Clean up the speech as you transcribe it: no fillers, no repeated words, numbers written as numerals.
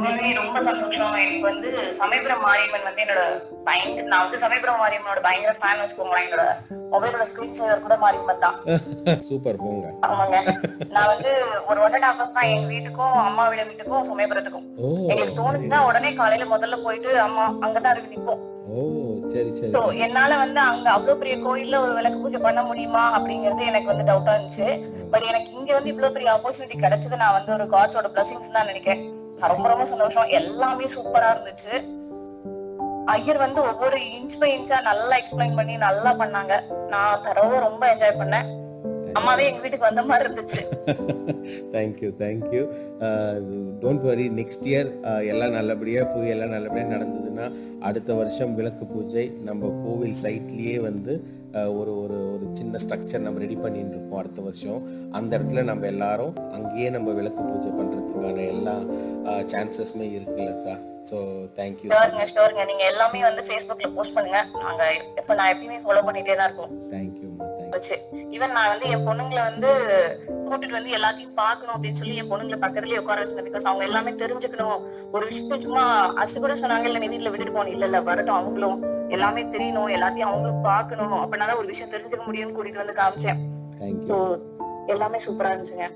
உண்மையிலேயே ரொம்ப சந்தோஷம். எனக்கு வந்து சமயபுரம் மாரியம்மன் வந்து என்னோட நான் வந்து சமயபுரம் மாரியம்மனோட பயங்கர ஃபேன் வச்சுக்கோங்களேன். என்னோட மொபைலோட ஸ்கிரீன் சேவர் கூட மாரியம்மன் தான். சூப்பர் போங்க. ஆமாங்க. நான் வந்து ஒரு 1.5 hours தான் எங்க வீட்டுக்கும் அம்மா வீட்டுக்கும் சமயபுரத்துக்கும். எங்களுக்கு தோணுச்சுன்னா உடனே காலையில முதல்ல போயிட்டு அம்மா அங்கதான் இருக்கு நிப்போம். சரி சரி. என்னால வந்து அங்க அவ்வளவு பெரிய கோயில்ல ஒரு விளக்கு பூஜை பண்ண முடியுமா அப்படிங்கறது எனக்கு வந்து டவுட்டா இருந்துச்சு. பட் எனக்கு இங்க வந்து இவ்வளவு பெரிய ஆப்பர்ச்சுனிட்டி கிடைச்சது நான் வந்து ஒரு காட்ஸோட பிளஸிங்ஸ் தான் நினைக்கிறேன். ரொம்ப ரொம்ப சந்தோஷம். எல்லாமே சூப்பரா இருந்துச்சு. ஐயர் வந்து ஒவ்வொரு இன்ச் பை இன்ச்சா நல்லா எக்ஸ்பிளைன் பண்ணி நல்லா பண்ணாங்க. நான் தரவ ரொம்ப என்ஜாய் பண்ணேன். அம்மாவே எங்க வீட்டுக்கு வந்த மாதிரி இருந்துச்சு. Thank you. Don't worry, next year எல்லாம் நல்லபடியா போய் எல்லாம் நல்லபடியா நடந்ததுன்னா அடுத்த வருஷம் விளக்கு பூஜை நம்ம கோவில் சைட்லயே வந்து ஒரு ஒரு ஒரு சின்ன ஸ்ட்ரக்சர் நம்ம ரெடி பண்ணிட்டு இருக்கோம். அடுத்த வருஷம் அந்த இடத்துல நம்ம எல்லாரும் அங்கேயே நம்ம விளக்கு பூஜை பண்றதுக்கான எல்லா சான்சஸ்மே இருக்குல்லக்கா. So thank you. ஷோருங்க. நீங்க எல்லாமே வந்து Facebookல போஸ்ட் பண்ணுங்க. நான் எப்பயுமே ஃபாலோ பண்ணிட்டே தான் இருக்கோம். தேங்க்யூ. ஈவன் நான் வந்து என் பொண்ணுங்களை வந்து கூட்டிட்டு வந்து எல்லாத்தையும் பாக்கணும் அப்படின்னு சொல்லி என் பொண்ணுங்களை பக்கத்துலயே உட்கார வச்சிருந்தேன். பிகாஸ் அவங்க எல்லாமே தெரிஞ்சுக்கணும். ஒரு விஷயம் சும்மா அசு கூட சொன்னாங்க, இல்ல நீ வீட்டுல விட்டுட்டு போகணும். இல்ல வரட்டும், அவங்களும் எல்லாமே தெரியணும், எல்லாத்தையும் அவங்களும் பாக்கணும், அப்படின்னால ஒரு விஷயம் தெரிஞ்சுக்க முடியும்னு கூட்டிட்டு வந்து காமிச்சேன். எல்லாமே சூப்பரா இருந்துச்சுங்க.